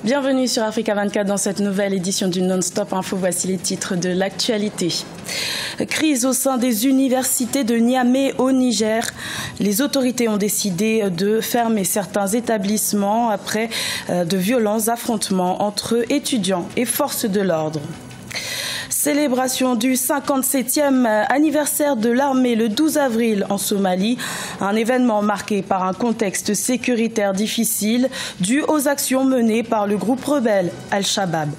Bienvenue sur Africa 24 dans cette nouvelle édition du Non-Stop Info. Voici les titres de l'actualité. Crise au sein des universités de Niamey au Niger. Les autorités ont décidé de fermer certains établissements après de violents affrontements entre étudiants et forces de l'ordre. Célébration du 57e anniversaire de l'armée le 12 avril en Somalie. Un événement marqué par un contexte sécuritaire difficile dû aux actions menées par le groupe rebelle Al-Shabaab.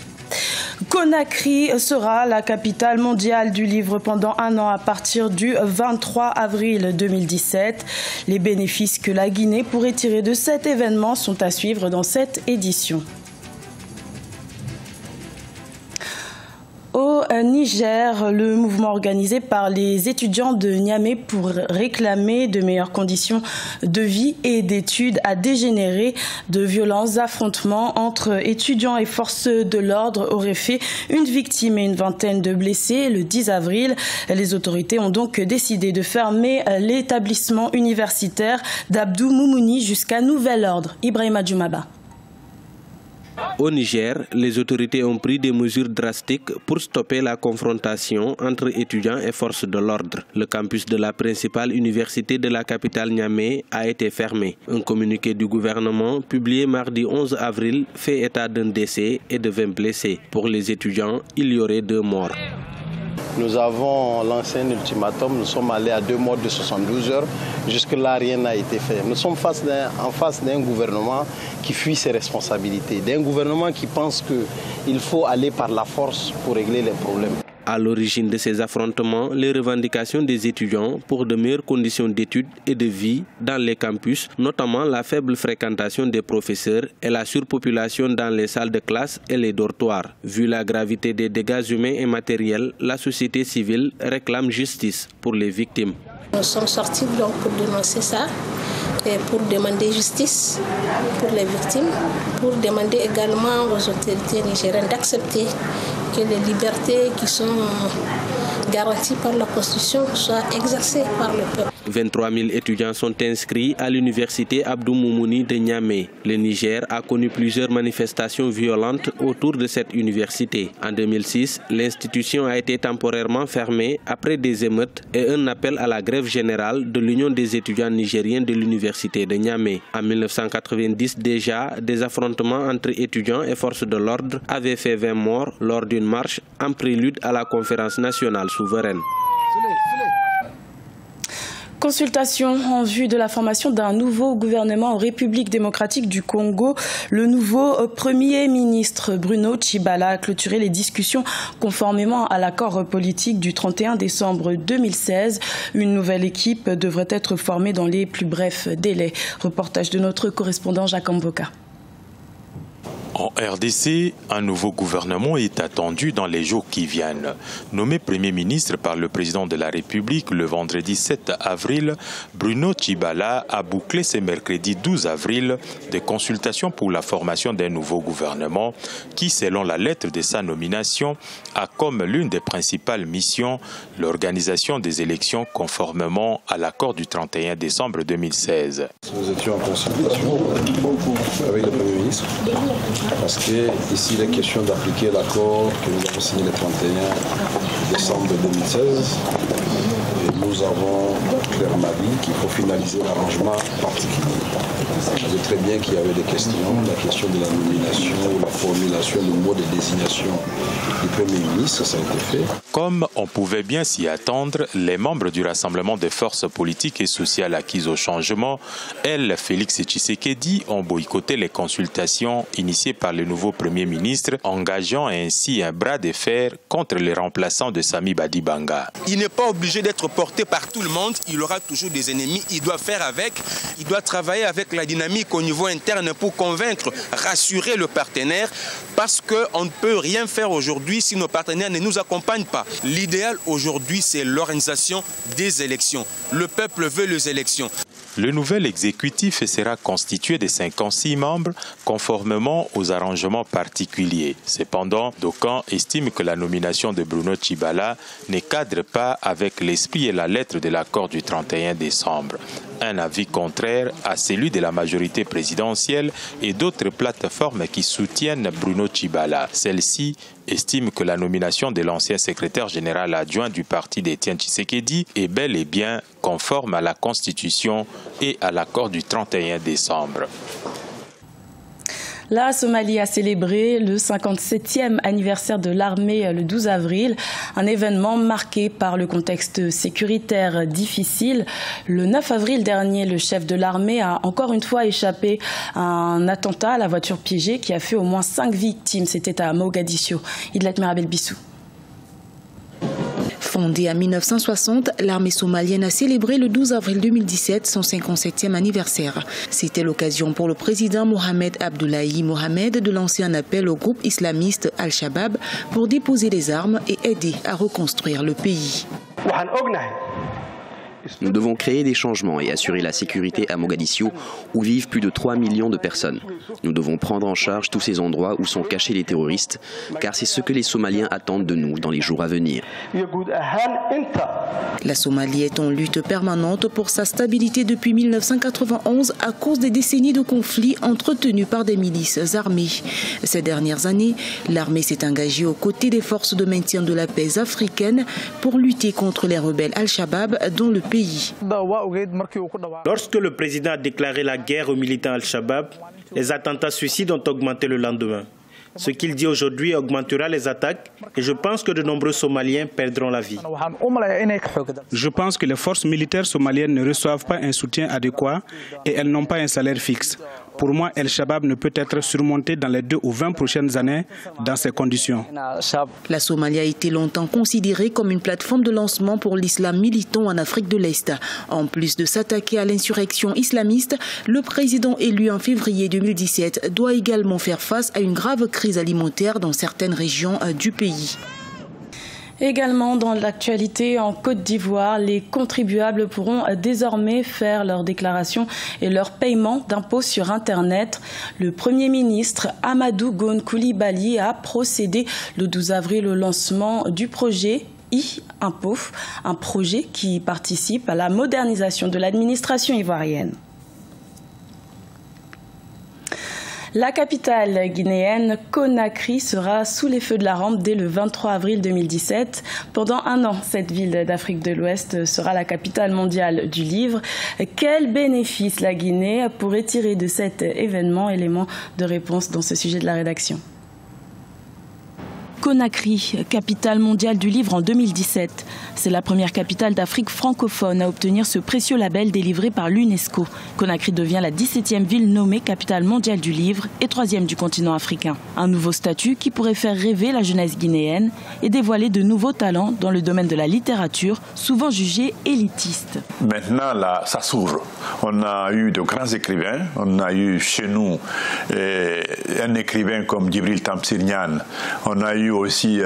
Conakry sera la capitale mondiale du livre pendant un an à partir du 23 avril 2017. Les bénéfices que la Guinée pourrait tirer de cet événement sont à suivre dans cette édition. Au Niger, le mouvement organisé par les étudiants de Niamey pour réclamer de meilleures conditions de vie et d'études a dégénéré. De violents affrontements entre étudiants et forces de l'ordre auraient fait une victime et une vingtaine de blessés le 10 avril. Les autorités ont donc décidé de fermer l'établissement universitaire d'Abdou Moumouni jusqu'à nouvel ordre. Ibrahima Djoumaba. Au Niger, les autorités ont pris des mesures drastiques pour stopper la confrontation entre étudiants et forces de l'ordre. Le campus de la principale université de la capitale Niamey a été fermé. Un communiqué du gouvernement publié mardi 11 avril fait état d'un décès et de 20 blessés. Pour les étudiants, il y aurait 2 morts. Nous avons lancé un ultimatum, nous sommes allés à 2 morts de 72 heures. Jusque-là, rien n'a été fait. Nous sommes en face d'un gouvernement qui fuit ses responsabilités, d'un gouvernement qui pense qu'il faut aller par la force pour régler les problèmes. À l'origine de ces affrontements, les revendications des étudiants pour de meilleures conditions d'études et de vie dans les campus, notamment la faible fréquentation des professeurs et la surpopulation dans les salles de classe et les dortoirs. Vu la gravité des dégâts humains et matériels, la société civile réclame justice pour les victimes. Nous sommes sortis donc pour dénoncer ça, et pour demander justice pour les victimes, pour demander également aux autorités nigériennes d'accepter que les libertés qui sont garanties par la Constitution soient exercées par le peuple. 23 000 étudiants sont inscrits à l'université Abdou Moumouni de Niamey. Le Niger a connu plusieurs manifestations violentes autour de cette université. En 2006, l'institution a été temporairement fermée après des émeutes et un appel à la grève générale de l'Union des étudiants nigériens de l'université de Niamey. En 1990 déjà, des affrontements entre étudiants et forces de l'ordre avaient fait 20 morts lors d'une marche en prélude à la conférence nationale souveraine. Consultation en vue de la formation d'un nouveau gouvernement en République démocratique du Congo. Le nouveau Premier ministre Bruno Tshibala a clôturé les discussions conformément à l'accord politique du 31 décembre 2016. Une nouvelle équipe devrait être formée dans les plus brefs délais. Reportage de notre correspondant Jacques Mboka. En RDC, un nouveau gouvernement est attendu dans les jours qui viennent. Nommé Premier ministre par le président de la République le vendredi 7 avril, Bruno Tshibala a bouclé ce mercredi 12 avril des consultations pour la formation d'un nouveau gouvernement qui, selon la lettre de sa nomination, a comme l'une des principales missions l'organisation des élections conformément à l'accord du 31 décembre 2016. Nous étions en consultation avec le Premier ministre. Parce qu'ici, il est question d'appliquer l'accord que nous avons signé le 31 décembre 2016. Et nous avons clairement dit qu'il faut finaliser l'arrangement particulier. Je sais très bien qu'il y avait des questions, la question de la nomination, la formulation, le mot de désignation du Premier ministre, ça a été fait. Comme on pouvait bien s'y attendre, les membres du Rassemblement des forces politiques et sociales acquises au changement, Félix Tshisekedi, ont boycotté les consultations initiées par le nouveau Premier ministre, engageant ainsi un bras de fer contre les remplaçants de Sami Badibanga. Il n'est pas obligé d'être porté par tout le monde, il aura toujours des ennemis, il doit faire avec, il doit travailler avec la dynamique au niveau interne pour convaincre, rassurer le partenaire, parce qu'on ne peut rien faire aujourd'hui si nos partenaires ne nous accompagnent pas. L'idéal aujourd'hui, c'est l'organisation des élections. Le peuple veut les élections. Le nouvel exécutif sera constitué de 56 membres conformément aux arrangements particuliers. Cependant, d'aucuns estiment que la nomination de Bruno Tshibala ne cadre pas avec l'esprit et la lettre de l'accord du 31 décembre. un avis contraire à celui de la majorité présidentielle et d'autres plateformes qui soutiennent Bruno Tshibala. Celle-ci estime que la nomination de l'ancien secrétaire général adjoint du parti d'Étienne Tshisekedi est bel et bien conforme à la Constitution et à l'accord du 31 décembre. La Somalie a célébré le 57e anniversaire de l'armée le 12 avril, un événement marqué par le contexte sécuritaire difficile. Le 9 avril dernier, le chef de l'armée a encore une fois échappé à un attentat à la voiture piégée qui a fait au moins 5 victimes. C'était à Mogadiscio. Idlet Mirabel Bissou. Fondée en 1960, l'armée somalienne a célébré le 12 avril 2017 son 57e anniversaire. C'était l'occasion pour le président Mohamed Abdullahi Mohamed de lancer un appel au groupe islamiste Al-Shabaab pour déposer les armes et aider à reconstruire le pays. Nous devons créer des changements et assurer la sécurité à Mogadiscio, où vivent plus de 3 millions de personnes. Nous devons prendre en charge tous ces endroits où sont cachés les terroristes, car c'est ce que les Somaliens attendent de nous dans les jours à venir. La Somalie est en lutte permanente pour sa stabilité depuis 1991 à cause des décennies de conflits entretenus par des milices armées. Ces dernières années, l'armée s'est engagée aux côtés des forces de maintien de la paix africaines pour lutter contre les rebelles Al-Shabaab dans le pays. Lorsque le président a déclaré la guerre aux militants Al-Shabaab, les attentats suicides ont augmenté le lendemain. Ce qu'il dit aujourd'hui augmentera les attaques et je pense que de nombreux Somaliens perdront la vie. Je pense que les forces militaires somaliennes ne reçoivent pas un soutien adéquat et elles n'ont pas un salaire fixe. Pour moi, El-Shabaab ne peut être surmonté dans les 2 ou 20 prochaines années dans ces conditions. La Somalie a été longtemps considérée comme une plateforme de lancement pour l'islam militant en Afrique de l'Est. En plus de s'attaquer à l'insurrection islamiste, le président élu en février 2017 doit également faire face à une grave crise alimentaire dans certaines régions du pays. Également dans l'actualité en Côte d'Ivoire, les contribuables pourront désormais faire leur déclaration et leur paiement d'impôts sur Internet. Le Premier ministre Amadou Gon Coulibaly a procédé le 12 avril au lancement du projet e-impôt, un projet qui participe à la modernisation de l'administration ivoirienne. La capitale guinéenne, Conakry, sera sous les feux de la rampe dès le 23 avril 2017. Pendant un an, cette ville d'Afrique de l'Ouest sera la capitale mondiale du livre. Quels bénéfices la Guinée pourrait tirer de cet événement? Élément de réponse dans ce sujet de la rédaction. Conakry, capitale mondiale du livre en 2017. C'est la première capitale d'Afrique francophone à obtenir ce précieux label délivré par l'UNESCO. Conakry devient la 17e ville nommée capitale mondiale du livre et 3e du continent africain. Un nouveau statut qui pourrait faire rêver la jeunesse guinéenne et dévoiler de nouveaux talents dans le domaine de la littérature, souvent jugé élitiste. Maintenant, là, ça s'ouvre. On a eu de grands écrivains. On a eu chez nous un écrivain comme Djibril Tamsir Niane. On a eu aussi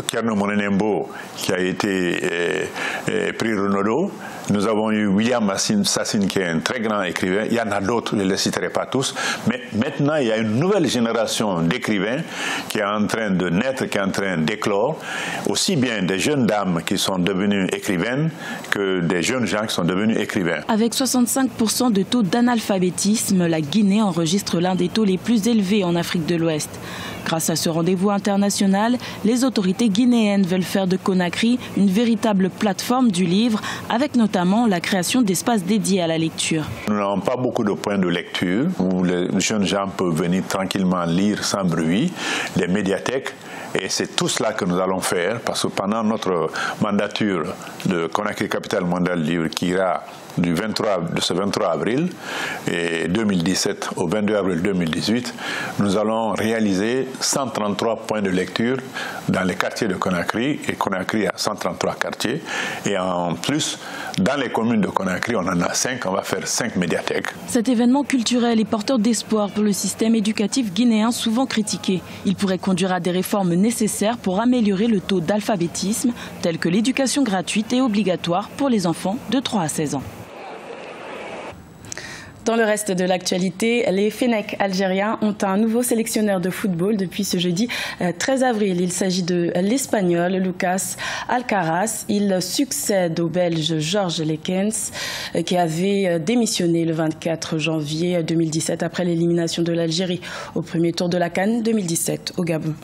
Kerno Monenembo qui a été prix Renaudot. Nous avons eu William Sassine qui est un très grand écrivain. Il y en a d'autres, je ne les citerai pas tous. Mais maintenant, il y a une nouvelle génération d'écrivains qui est en train de naître, qui est en train d'éclore. Aussi bien des jeunes dames qui sont devenues écrivaines que des jeunes gens qui sont devenus écrivains. Avec 65% de taux d'analphabétisme, la Guinée enregistre l'un des taux les plus élevés en Afrique de l'Ouest. Grâce à ce rendez-vous international, les autorités guinéennes veulent faire de Conakry une véritable plateforme du livre, avec notamment la création d'espaces dédiés à la lecture. Nous n'avons pas beaucoup de points de lecture où les jeunes gens peuvent venir tranquillement lire sans bruit, les médiathèques. Et c'est tout cela que nous allons faire, parce que pendant notre mandature de Conakry Capitale Mondiale du Livre, qui ira de ce 23 avril et 2017 au 22 avril 2018, nous allons réaliser 133 points de lecture dans les quartiers de Conakry. Et Conakry a 133 quartiers. Et en plus, dans les communes de Conakry, on en a 5. On va faire 5 médiathèques. Cet événement culturel est porteur d'espoir pour le système éducatif guinéen souvent critiqué. Il pourrait conduire à des réformes nécessaires pour améliorer le taux d'alphabétisme, tel que l'éducation gratuite et obligatoire pour les enfants de 3 à 16 ans. Dans le reste de l'actualité, les Fennecs algériens ont un nouveau sélectionneur de football depuis ce jeudi 13 avril. Il s'agit de l'Espagnol Lucas Alcaraz. Il succède au Belge Georges Lekens qui avait démissionné le 24 janvier 2017 après l'élimination de l'Algérie au premier tour de la CAN 2017 au Gabon.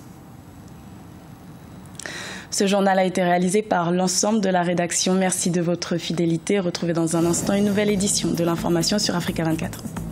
Ce journal a été réalisé par l'ensemble de la rédaction. Merci de votre fidélité. Retrouvez dans un instant une nouvelle édition de l'information sur Africa 24.